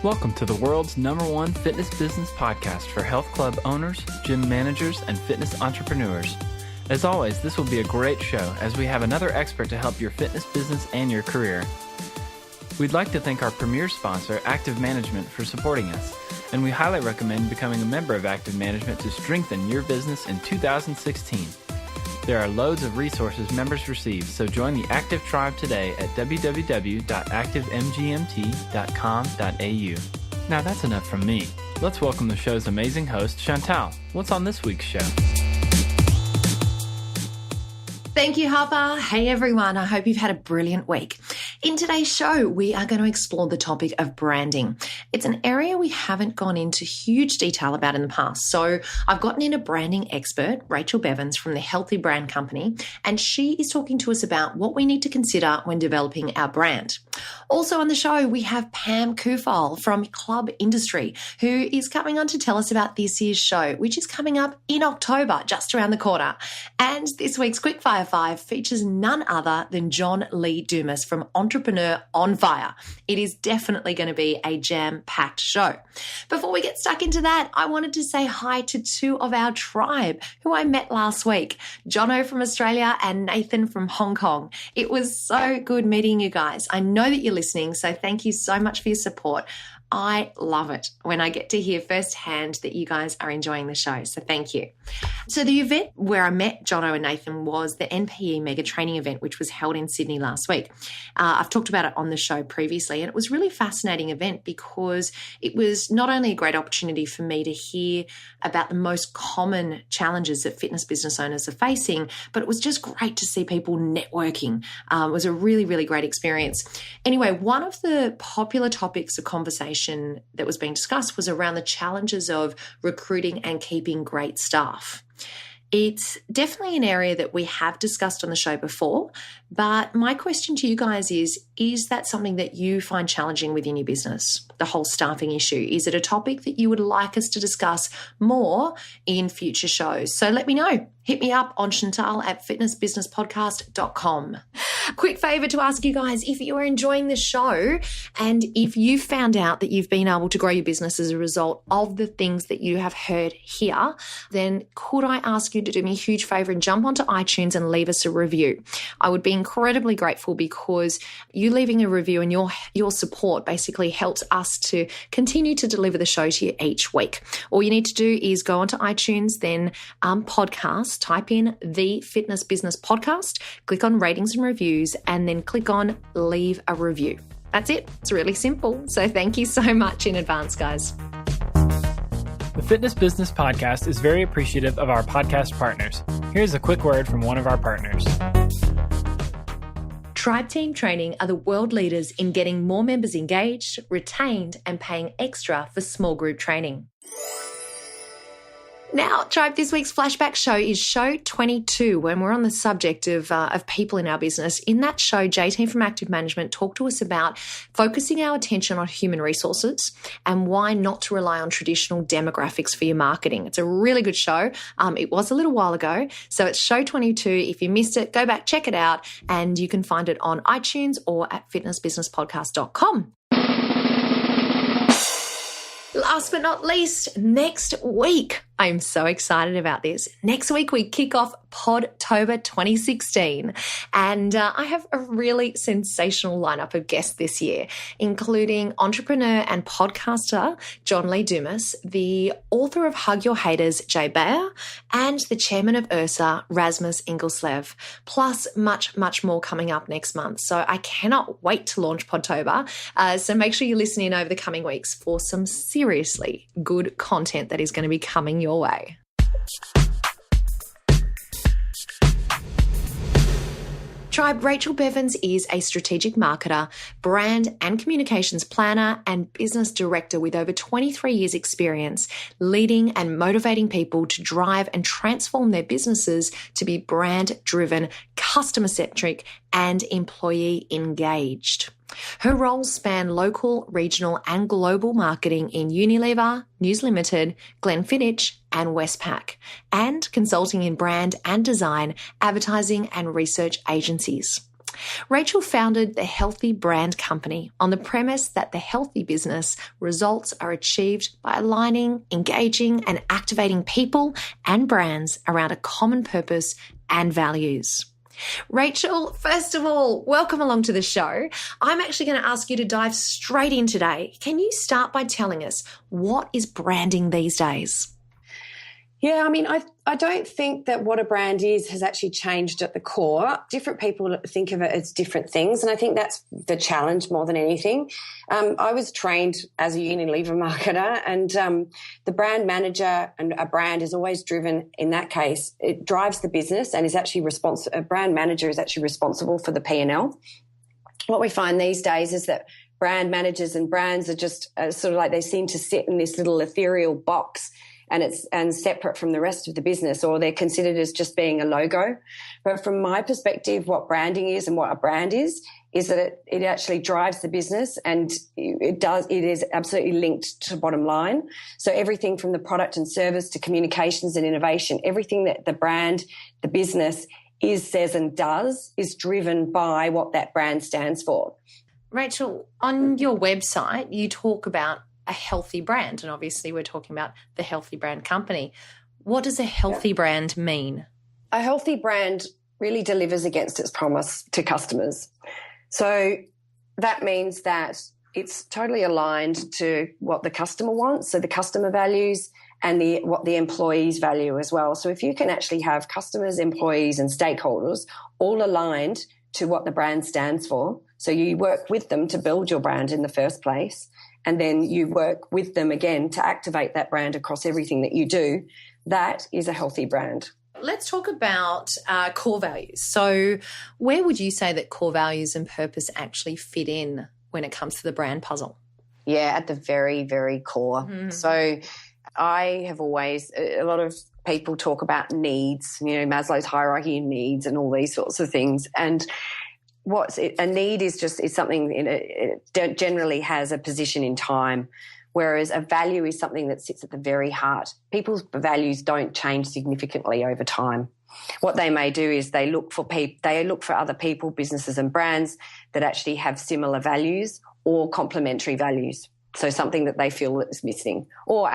Welcome to the world's #1 fitness business podcast for health club owners, gym managers, and fitness entrepreneurs. As always, this will be a great show as we have another expert to help your fitness business and your career. We'd like to thank our premier sponsor, Active Management, for supporting us, and we highly recommend becoming a member of Active Management to strengthen your business in 2016. There are loads of resources members receive, so join the Active Tribe today at www.activemgmt.com.au. Now that's enough from me. Let's welcome the show's amazing host, Chantal. What's on this week's show? Thank you, Harper. Hey, everyone. I hope you've had a brilliant week. In today's show, we are going to explore the topic of branding. It's an area we haven't gone into huge detail about in the past. So I've gotten in a branding expert, Rachel Bevans from the Healthy Brand Company, and she is talking to us about what we need to consider when developing our brand. Also on the show, we have Pam Kufahl from Club Industry, who is coming on to tell us about this year's show, which is coming up in October, just around the corner. And this week's Quickfire 5 features none other than John Lee Dumas from Entrepreneur on Fire. It is definitely going to be a jam-packed show. Before we get stuck into that, I wanted to say hi to two of our tribe who I met last week, Jono from Australia and Nathan from Hong Kong. It was so good meeting you guys. I know that you're listening, so thank you so much for your support. I love it when I get to hear firsthand that you guys are enjoying the show, so thank you. So the event where I met Jono and Nathan was the NPE Mega Training event, which was held in Sydney last week. I've talked about it on the show previously, and it was a really fascinating event because it was not only a great opportunity for me to hear about the most common challenges that fitness business owners are facing, but it was just great to see people networking. It was a really, really great experience. Anyway, one of the popular topics of conversation that was being discussed was around the challenges of recruiting and keeping great staff. It's definitely an area that we have discussed on the show before, but my question to you guys is that something that you find challenging within your business, the whole staffing issue? Is it a topic that you would like us to discuss more in future shows? So let me know. Hit me up on Chantal at fitnessbusinesspodcast.com. Quick favor to ask you guys, if you are enjoying the show and if you found out that you've been able to grow your business as a result of the things that you have heard here, then could I ask you to do me a huge favor and jump onto iTunes and leave us a review? I would be incredibly grateful because you leaving a review and your support basically helps us to continue to deliver the show to you each week. All you need to do is go onto iTunes, then podcast, type in the Fitness Business Podcast, click on ratings and reviews, and then click on leave a review. That's it. It's really simple. So thank you so much in advance, guys. The Fitness Business Podcast is very appreciative of our podcast partners. Here's a quick word from one of our partners. Tribe Team Training are the world leaders in getting more members engaged, retained, and paying extra for small group training. Now, Tribe, this week's Flashback Show is show 22, when we're on the subject of people in our business. In that show, JT from Active Management talked to us about focusing our attention on human resources and why not to rely on traditional demographics for your marketing. It's a really good show. It was a little while ago, so it's show 22. If you missed it, go back, check it out, and you can find it on iTunes or at fitnessbusinesspodcast.com. Last but not least, next week, I'm so excited about this. Next week, we kick off Podtober 2016. And I have a really sensational lineup of guests this year, including entrepreneur and podcaster John Lee Dumas, the author of Hug Your Haters, Jay Baer, and the chairman of URSA, Rasmus Ingelslev, plus much, much more coming up next month. So I cannot wait to launch Podtober. So make sure you listen in over the coming weeks for some seriously good content that is going to be coming your way. Tribe, Rachel Bevans is a strategic marketer, brand and communications planner, and business director with over 23 years experience leading and motivating people to drive and transform their businesses to be brand-driven, customer-centric, and employee engaged. Her roles span local, regional, and global marketing in Unilever, News Limited, Glenfiddich, and Westpac, and consulting in brand and design, advertising, and research agencies. Rachel founded the Healthy Brand Company on the premise that the healthy business results are achieved by aligning, engaging, and activating people and brands around a common purpose and values. Rachel, first of all, welcome along to the show. I'm actually going to ask you to dive straight in today. Can you start by telling us what is branding these days? Yeah, I mean, I don't think that what a brand is has actually changed at the core. Different people think of it as different things, and I think that's the challenge more than anything. I was trained as a Unilever marketer, and the brand manager and a brand is always driven, in that case, it drives the business and is actually responsible. A brand manager is actually responsible for the P&L. What we find these days is that brand managers and brands are just sort of like they seem to sit in this little ethereal box, and it's separate from the rest of the business, or they're considered as just being a logo. But from my perspective, what branding is and what a brand is that it actually drives the business, and it is absolutely linked to bottom line. So everything from the product and service to communications and innovation, everything that the brand, the business is, says and does is driven by what that brand stands for. Rachel, on your website, you talk about a healthy brand, and obviously we're talking about the Healthy Brand Company. What does a healthy brand mean? A healthy brand really delivers against its promise to customers. So that means that it's totally aligned to what the customer wants, so the customer values, and what the employees value as well. So if you can actually have customers, employees and stakeholders all aligned to what the brand stands for, so you work with them to build your brand in the first place, and then you work with them again to activate that brand across everything that you do, that is a healthy brand. Let's talk about core values. So where would you say that core values and purpose actually fit in when it comes to the brand puzzle? Yeah, at the very, very core. Mm-hmm. So I have always, a lot of people talk about needs, Maslow's hierarchy of needs and all these sorts of things. And a need is something it generally has a position in time, whereas a value is something that sits at the very heart. People's values don't change significantly over time. What they may do is they look for other people, businesses and brands that actually have similar values or complementary values. So something that they feel is missing, or,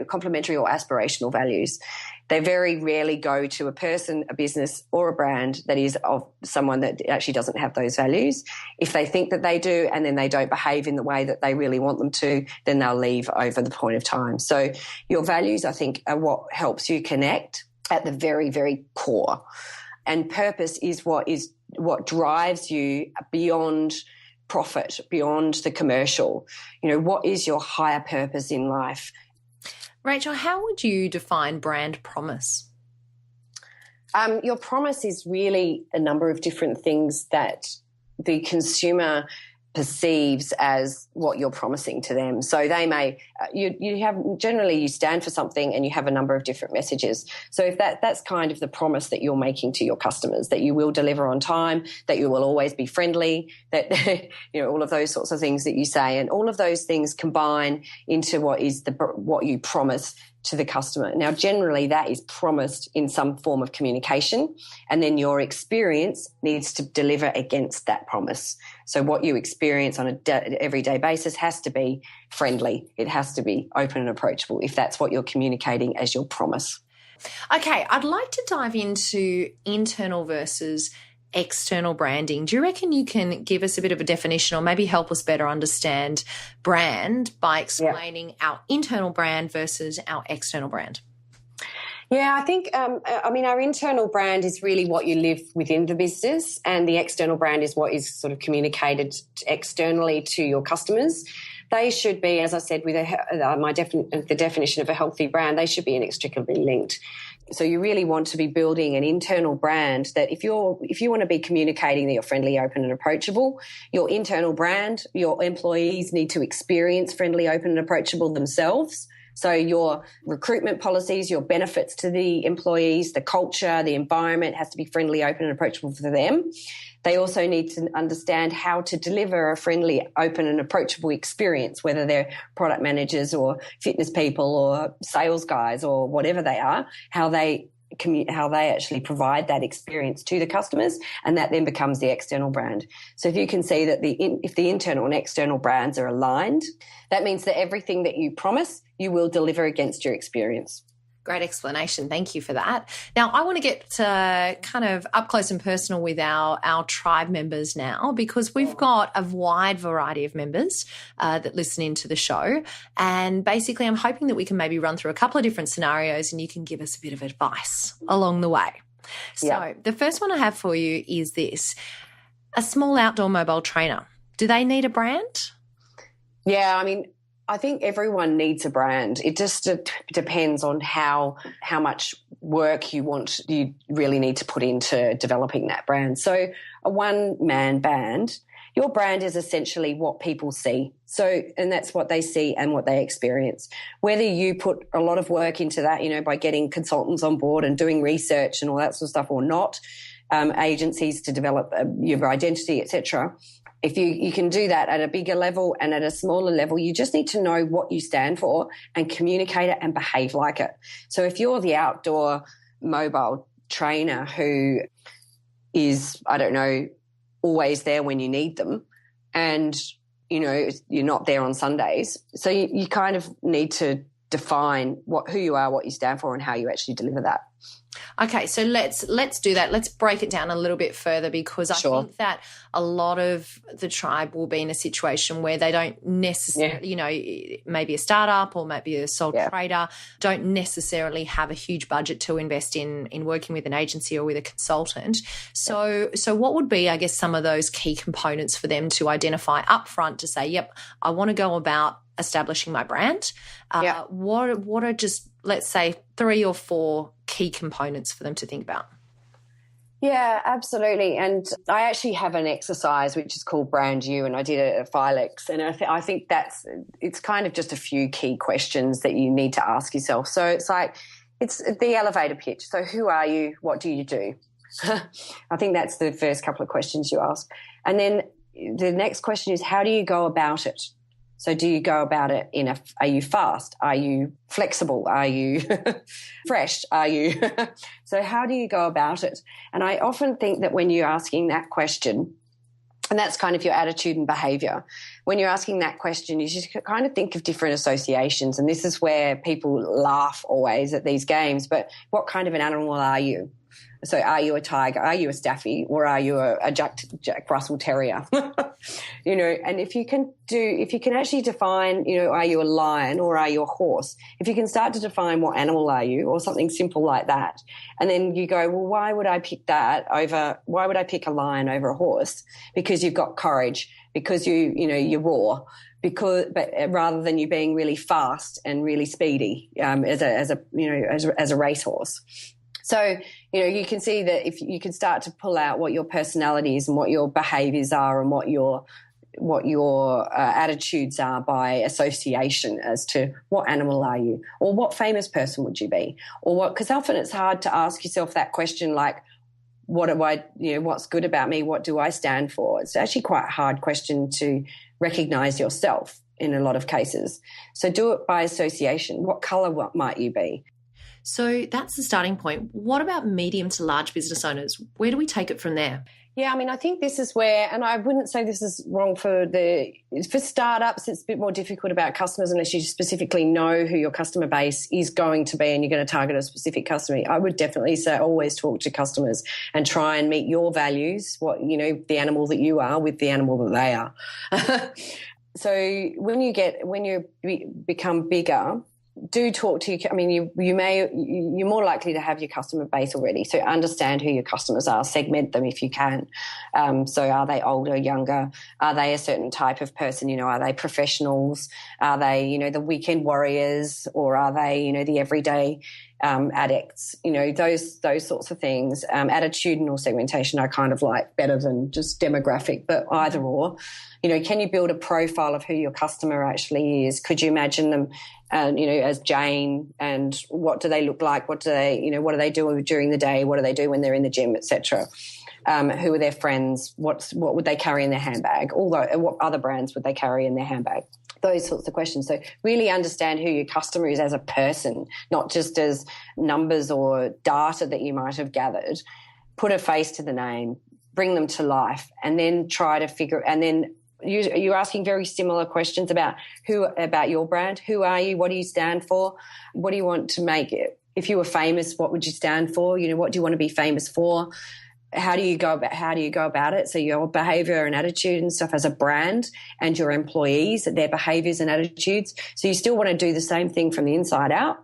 complementary or aspirational values. They very rarely go to a person, a business or a brand that is of someone that actually doesn't have those values. If they think that they do and then they don't behave in the way that they really want them to, then they'll leave over the point of time. So your values, I think, are what helps you connect at the very, very core. And purpose is what drives you beyond profit, beyond the commercial. What is your higher purpose in life? Rachel, how would you define brand promise? Your promise is really a number of different things that the consumer perceives as what you're promising to them. So they may, you stand for something and you have a number of different messages. So if that's kind of the promise that you're making to your customers, that you will deliver on time, that you will always be friendly, that, all of those sorts of things that you say, and all of those things combine into what you promise to the customer. Now, generally that is promised in some form of communication, and then your experience needs to deliver against that promise. So what you experience on an everyday basis has to be friendly. It has to be open and approachable if that's what you're communicating as your promise. Okay, I'd like to dive into internal versus external branding. Do you reckon you can give us a bit of a definition, or maybe help us better understand brand by explaining our internal brand versus our external brand? Yeah, I think, our internal brand is really what you live within the business, and the external brand is what is sort of communicated externally to your customers. They should be, as I said, with the definition of a healthy brand, they should be inextricably linked. So you really want to be building an internal brand that if you want to be communicating that you're friendly, open and approachable, your internal brand, your employees need to experience friendly, open and approachable themselves. So your recruitment policies, your benefits to the employees, the culture, the environment has to be friendly, open and approachable for them. They also need to understand how to deliver a friendly, open and approachable experience, whether they're product managers or fitness people or sales guys or whatever they are, how they actually provide that experience to the customers, and that then becomes the external brand. So if you can see that if the internal and external brands are aligned, that means that everything that you promise, you will deliver against your experience. Great explanation. Thank you for that. Now, I want to get kind of up close and personal with our tribe members now, because we've got a wide variety of members that listen into the show. And basically, I'm hoping that we can maybe run through a couple of different scenarios and you can give us a bit of advice along the way. So the first one I have for you is this: a small outdoor mobile trainer. Do they need a brand? Yeah, I mean, I think everyone needs a brand. It just depends on how much work you really need to put into developing that brand. So a one-man band, your brand is essentially what people see. So, and that's what they see and what they experience. Whether you put a lot of work into that, by getting consultants on board and doing research and all that sort of stuff, or not, agencies to develop your identity, etc. If you can do that at a bigger level and at a smaller level, you just need to know what you stand for and communicate it and behave like it. So if you're the outdoor mobile trainer who is, I don't know, always there when you need them, and, you're not there on Sundays, so you kind of need to define who you are, what you stand for, and how you actually deliver that. Okay, so let's do that. Let's break it down a little bit further, because I think that a lot of the tribe will be in a situation where they don't necessarily, maybe a startup or maybe a sole trader, don't necessarily have a huge budget to invest in working with an agency or with a consultant. So what would be, I guess, some of those key components for them to identify upfront to say, yep, I want to go about establishing my brand? What are just, let's say, 3 or 4 key components for them to think about? Yeah, absolutely. And I actually have an exercise which is called Brand You, and I did it at Filex. And I think it's kind of just a few key questions that you need to ask yourself. So it's the elevator pitch. So who are you? What do you do? I think that's the first couple of questions you ask. And then the next question is, how do you go about it? So do you go about it are you fast? Are you flexible? Are you fresh? So how do you go about it? And I often think that when you're asking that question, and that's kind of your attitude and behavior, when you're asking that question, you just kind of think of different associations. And this is where people laugh always at these games. But what kind of an animal are you? So are you a tiger? Are you a staffy? Or are you a Jack Russell Terrier? And if you can actually define, are you a lion or are you a horse? If you can start to define what animal are you, or something simple like that, and then you go, well, why would I pick a lion over a horse? Because you've got courage, because you're raw, but rather than you being really fast and really speedy as a racehorse. So, you can see that if you can start to pull out what your personality is and what your behaviours are and what your attitudes are by association as to what animal are you, or what famous person would you be, or what, because often it's hard to ask yourself that question, like, what do I, what's good about me? What do I stand for? It's actually quite a hard question to recognise yourself in a lot of cases. So do it by association. What colour might you be? So that's the starting point. What about medium to large business owners? Where do we take it from there? Yeah, I mean, I think this is where, and I wouldn't say this is wrong for startups. It's a bit more difficult about customers unless you specifically know who your customer base is going to be and you're going to target a specific customer. I would definitely say always talk to customers and try and meet your values, the animal that you are with the animal that they are. So when you become bigger, do talk to you're more likely to have your customer base already. So understand who your customers are, segment them if you can. So are they older, younger? Are they a certain type of person? Are they professionals? Are they, the weekend warriors, or are they, the everyday addicts? Those sorts of things. Attitudinal segmentation I kind of like better than just demographic, but either or. Can you build a profile of who your customer actually is? Could you imagine them, as Jane, and what do they look like? What do they do during the day? What do they do when they're in the gym, etc.? Who are their friends? What would they carry in their handbag? What other brands would they carry in their handbag? those sorts of questions. So really understand who your customer is as a person, not just as numbers or data that you might have gathered. Put a face to the name, bring them to life, and then try to figure, and then you're asking very similar questions about your brand. Who are you? What do you stand for? What do you want to make it? If you were famous, what would you stand for? What do you want to be famous for? How do you go about it? So your behavior and attitude and stuff as a brand, and your employees, their behaviors and attitudes. So you still want to do the same thing from the inside out.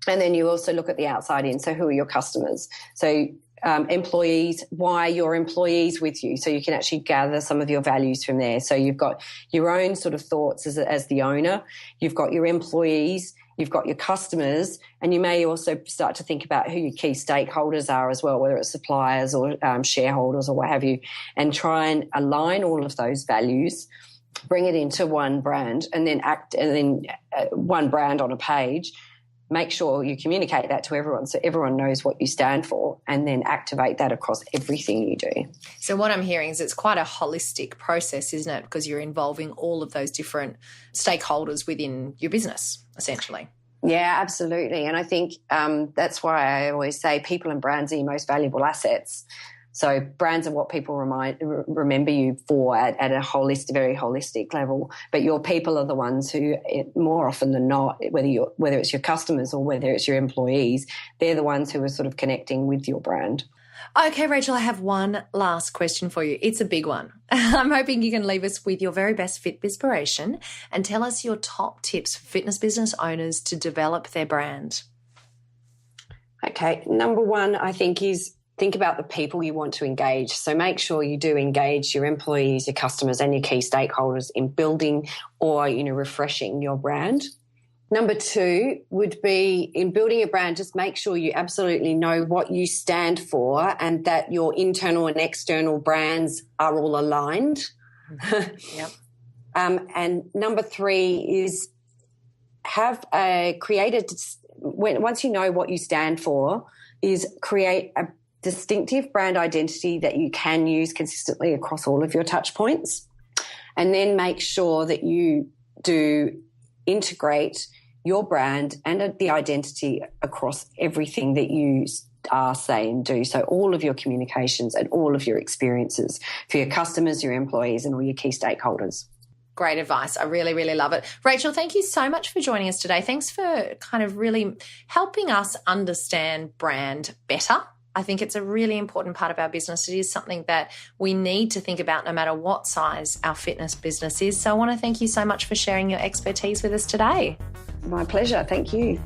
And then you also look at the outside in. So who are your customers? So employees, why are your employees with you? So you can actually gather some of your values from there. So you've got your own sort of thoughts as the owner. You've got your employees. You've got your customers, and you may also start to think about who your key stakeholders are as well, whether it's suppliers or shareholders or what have you, and try and align all of those values, bring it into one brand, and then one brand on a page. Make sure you communicate that to everyone so everyone knows what you stand for, and then activate that across everything you do. So what I'm hearing is it's quite a holistic process, isn't it? Because you're involving all of those different stakeholders within your business, essentially. Yeah, absolutely. And I think that's why I always say people and brands are your most valuable assets. So brands are what people remember you for at a very holistic level. But your people are the ones who, more often than not, whether it's your customers or whether it's your employees, they're the ones who are sort of connecting with your brand. Okay, Rachel, I have one last question for you. It's a big one. I'm hoping you can leave us with your very best Fitbispiration and tell us your top tips for fitness business owners to develop their brand. Okay, number one, I think, is think about the people you want to engage. So make sure you do engage your employees, your customers, and your key stakeholders in building or, refreshing your brand. Number two would be, in building a brand, just make sure you absolutely know what you stand for and that your internal and external brands are all aligned. Yep. And number three is once you know what you stand for, is create a distinctive brand identity that you can use consistently across all of your touch points, and then make sure that you do integrate your brand and the identity across everything that you are, say, and do. So all of your communications and all of your experiences for your customers, your employees, and all your key stakeholders. Great advice. I really, really love it. Rachel, thank you so much for joining us today. Thanks for kind of really helping us understand brand better. I think it's a really important part of our business. It is something that we need to think about no matter what size our fitness business is. So I want to thank you so much for sharing your expertise with us today. My pleasure. Thank you.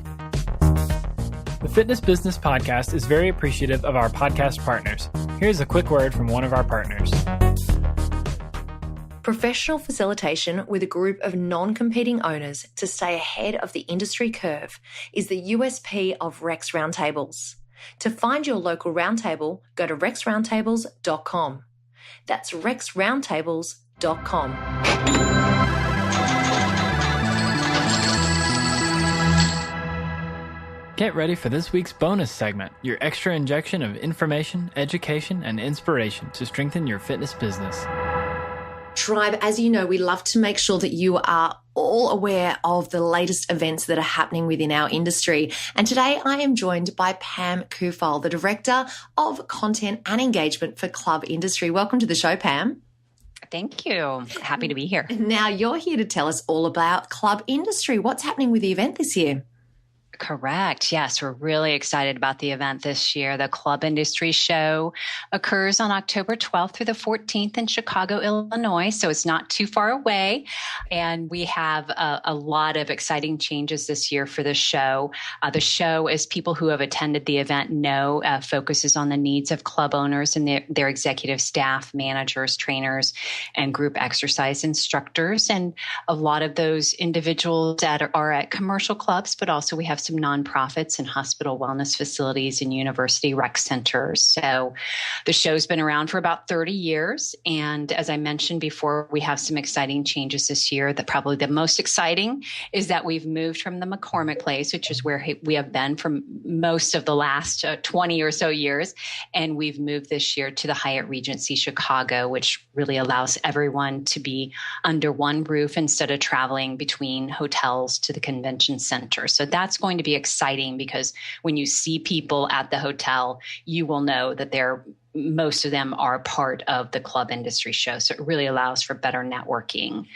The Fitness Business Podcast is very appreciative of our podcast partners. Here's a quick word from one of our partners. Professional facilitation with a group of non-competing owners to stay ahead of the industry curve is the USP of Rex Roundtables. To find your local roundtable, go to rexroundtables.com. That's rexroundtables.com. Get ready for this week's bonus segment, your extra injection of information, education, and inspiration to strengthen your fitness business. Tribe, as you know, we love to make sure that you are all aware of the latest events that are happening within our industry. And today I am joined by Pam Kufahl, the Director of Content and Engagement for Club Industry. Welcome to the show, Pam. Thank you. Happy to be here. Now, you're here to tell us all about Club Industry. What's happening with the event this year? Correct. Yes, we're really excited about the event this year. The Club Industry Show occurs on October 12th through the 14th in Chicago, Illinois, so it's not too far away. And we have a lot of exciting changes this year for the show. The show, as people who have attended the event know, focuses on the needs of club owners and their executive staff, managers, trainers, and group exercise instructors. And a lot of those individuals that are at commercial clubs, but also we have some some nonprofits and hospital wellness facilities and university rec centers. So the show's been around for about 30 years. And as I mentioned before, we have some exciting changes this year. That probably the most exciting is that we've moved from the McCormick Place, which is where we have been for most of the last 20 or so years. And we've moved this year to the Hyatt Regency Chicago, which really allows everyone to be under one roof instead of traveling between hotels to the convention center. So that's going to be exciting because when you see people at the hotel, you will know that most of them are part of the club industry show. So it really allows for better networking.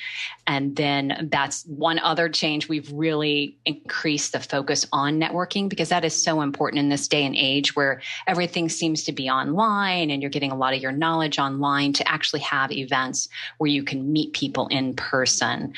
And then that's one other change. We've really increased the focus on networking because that is so important in this day and age where everything seems to be online and you're getting a lot of your knowledge online, to actually have events where you can meet people in person,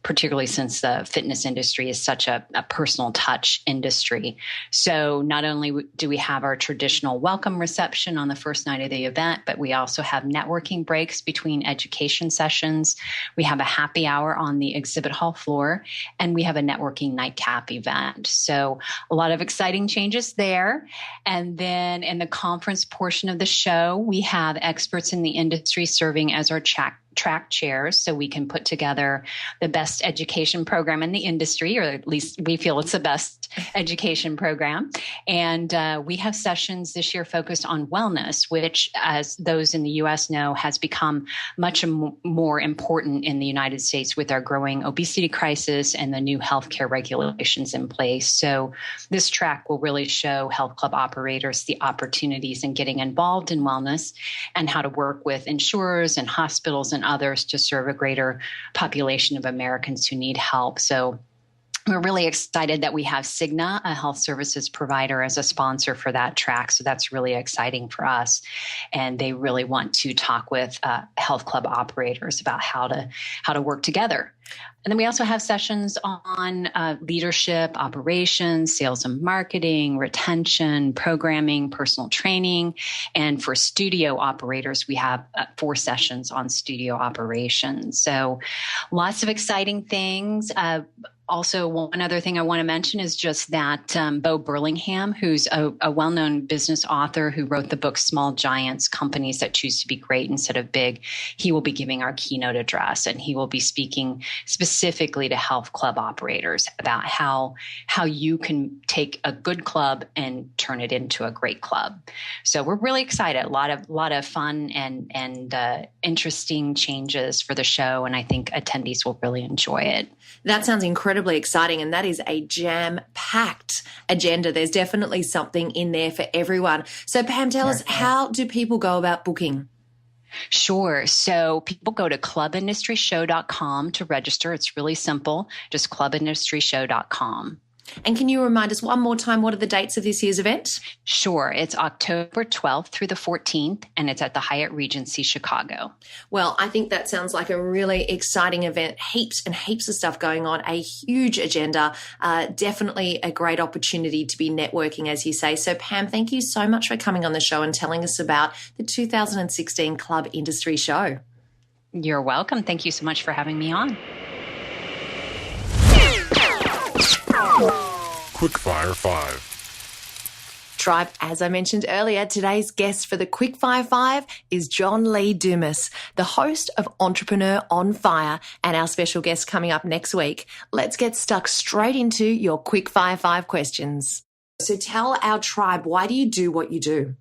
particularly since the fitness industry is such a personal touch industry. So not only do we have our traditional welcome reception on the first night of the event, but we also have networking breaks between education sessions. We have a happy hour on the exhibit hall floor, and we have a networking nightcap event. So a lot of exciting changes there. And then in the conference portion of the show, we have experts in the industry serving as our track chairs, so we can put together the best education program in the industry, or at least we feel it's the best education program. And we have sessions this year focused on wellness, which, as those in the U.S. know, has become much more important in the United States with our growing obesity crisis and the new healthcare regulations in place. So this track will really show health club operators the opportunities in getting involved in wellness and how to work with insurers and hospitals and others to serve a greater population of Americans who need help. So we're really excited that we have Cigna, a health services provider, as a sponsor for that track. So that's really exciting for us. And they really want to talk with health club operators about how to work together. And then we also have sessions on leadership, operations, sales and marketing, retention, programming, personal training. And for studio operators, we have 4 sessions on studio operations. So lots of exciting things. Also, one other thing I want to mention is just that Bo Burlingham, who's a well-known business author who wrote the book Small Giants, Companies That Choose to Be Great Instead of Big, he will be giving our keynote address, and he will be speaking specifically to health club operators about how you can take a good club and turn it into a great club. So we're really excited. A lot of fun and interesting changes for the show, and I think attendees will really enjoy it. That sounds incredibly exciting, and that is a jam-packed agenda. There's definitely something in there for everyone. So Pam, tell us, how do people go about booking? Sure. So people go to clubindustryshow.com to register. It's really simple, just clubindustryshow.com. And can you remind us one more time, what are the dates of this year's event? Sure. It's October 12th through the 14th, and it's at the Hyatt Regency Chicago. Well, I think that sounds like a really exciting event. Heaps and heaps of stuff going on, a huge agenda, definitely a great opportunity to be networking, as you say. So Pam, thank you so much for coming on the show and telling us about the 2016 Club Industry Show. You're welcome. Thank you so much for having me on. Quickfire 5. Tribe, as I mentioned earlier, today's guest for the Quickfire 5 is John Lee Dumas, the host of Entrepreneur on Fire, and our special guest coming up next week. Let's get stuck straight into your Quickfire 5 questions. So tell our tribe, why do you do what you do?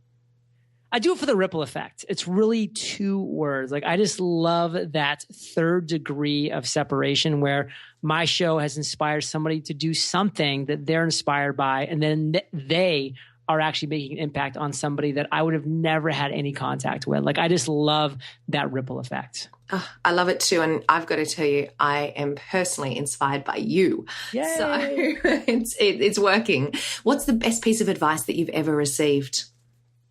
I do it for the ripple effect. It's really 2 words. Like, I just love that third degree of separation where my show has inspired somebody to do something that they're inspired by, and then they are actually making an impact on somebody that I would have never had any contact with. Like, I just love that ripple effect. Oh, I love it too. And I've got to tell you, I am personally inspired by you. Yay. So it's working. What's the best piece of advice that you've ever received?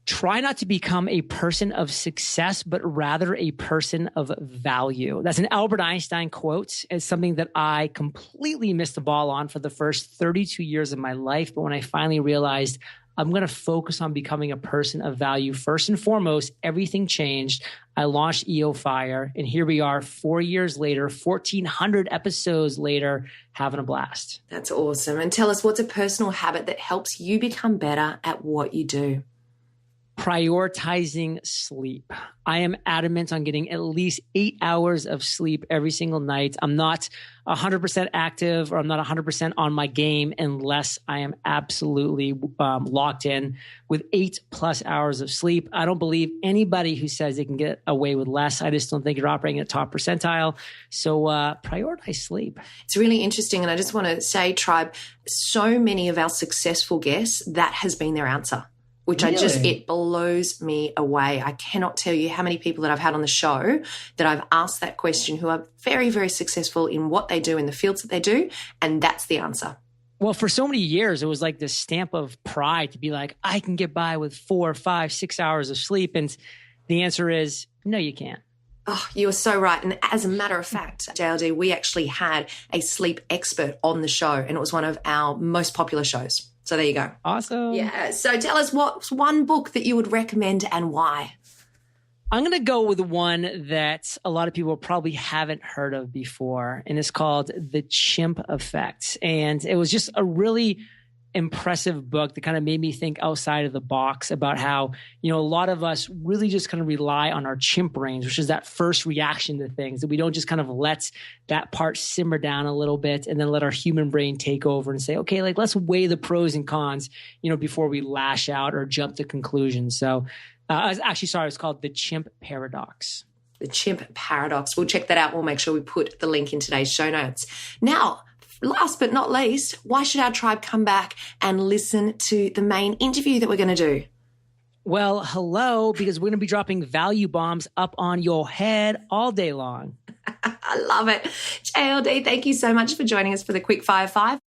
try not to become a person of success, but rather a person of value. That's an Albert Einstein quote. It's something that I completely missed the ball on for the first 32 years of my life. But when I finally realized I'm going to focus on becoming a person of value first and foremost, everything changed. I launched EO Fire, and here we are 4 years later, 1,400 episodes later, having a blast. That's awesome. And tell us, what's a personal habit that helps you become better at what you do? Prioritizing sleep. I am adamant on getting at least 8 hours of sleep every single night. I'm not 100% active, or I'm not 100% on my game unless I am absolutely locked in with 8+ hours of sleep. I don't believe anybody who says they can get away with less. I just don't think you're operating at top percentile. So prioritize sleep. It's really interesting. And I just want to say, Tribe, so many of our successful guests, that has been their answer. Which really? It blows me away. I cannot tell you how many people that I've had on the show that I've asked that question who are very, very successful in what they do, in the fields that they do, and that's the answer. Well, for so many years, it was like this stamp of pride to be like, I can get by with 4, 5, 6 hours of sleep. And the answer is, no, you can't. Oh, you are so right. And as a matter of fact, JLD, we actually had a sleep expert on the show, and it was one of our most popular shows. So there you go. Awesome. Yeah. So tell us, what's one book that you would recommend and why? I'm going to go with one that a lot of people probably haven't heard of before, and it's called The Chimp Effect. And it was just a really impressive book that kind of made me think outside of the box about how, a lot of us really just kind of rely on our chimp brains, which is that first reaction to things, that we don't just kind of let that part simmer down a little bit and then let our human brain take over and say, okay, let's weigh the pros and cons, before we lash out or jump to conclusions. So it's called The Chimp Paradox. The Chimp Paradox. We'll check that out. We'll make sure we put the link in today's show notes. Now, last but not least, why should our tribe come back and listen to the main interview that we're going to do? Well, hello, because we're going to be dropping value bombs up on your head all day long. I love it. JLD, thank you so much for joining us for the Quick Fire 5.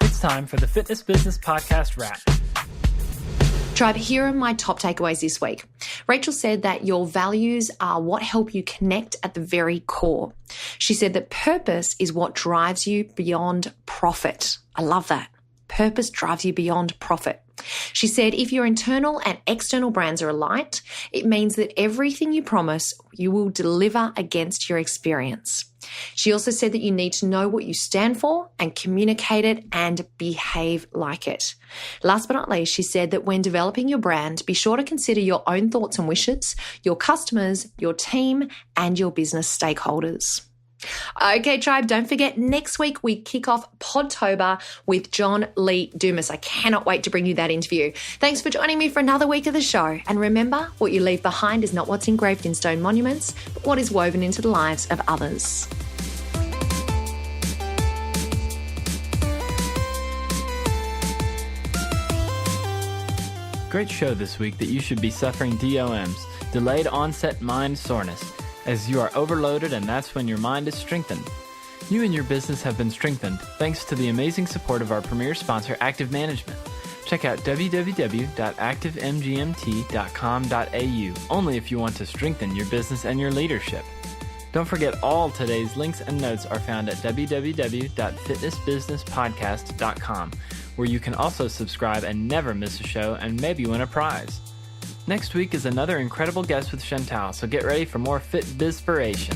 It's time for the Fitness Business Podcast Wrap. Tribe, here are my top takeaways this week. Rachel said that your values are what help you connect at the very core. She said that purpose is what drives you beyond profit. I love that. Purpose drives you beyond profit. She said if your internal and external brands are aligned, it means that everything you promise, you will deliver against your experience. She also said that you need to know what you stand for and communicate it and behave like it. Last but not least, she said that when developing your brand, be sure to consider your own thoughts and wishes, your customers, your team, and your business stakeholders. Okay, Tribe, don't forget, next week we kick off Podtober with John Lee Dumas. I cannot wait to bring you that interview. Thanks for joining me for another week of the show. And remember, what you leave behind is not what's engraved in stone monuments, but what is woven into the lives of others. Great show this week that you should be suffering DOMs, delayed onset mind soreness, as you are overloaded, and that's when your mind is strengthened. You and your business have been strengthened thanks to the amazing support of our premier sponsor, Active Management. Check out www.activemgmt.com.au, only if you want to strengthen your business and your leadership. Don't forget, all today's links and notes are found at www.fitnessbusinesspodcast.com, where you can also subscribe and never miss a show and maybe win a prize. Next week is another incredible guest with Chantal, so get ready for more Fit Bizpiration.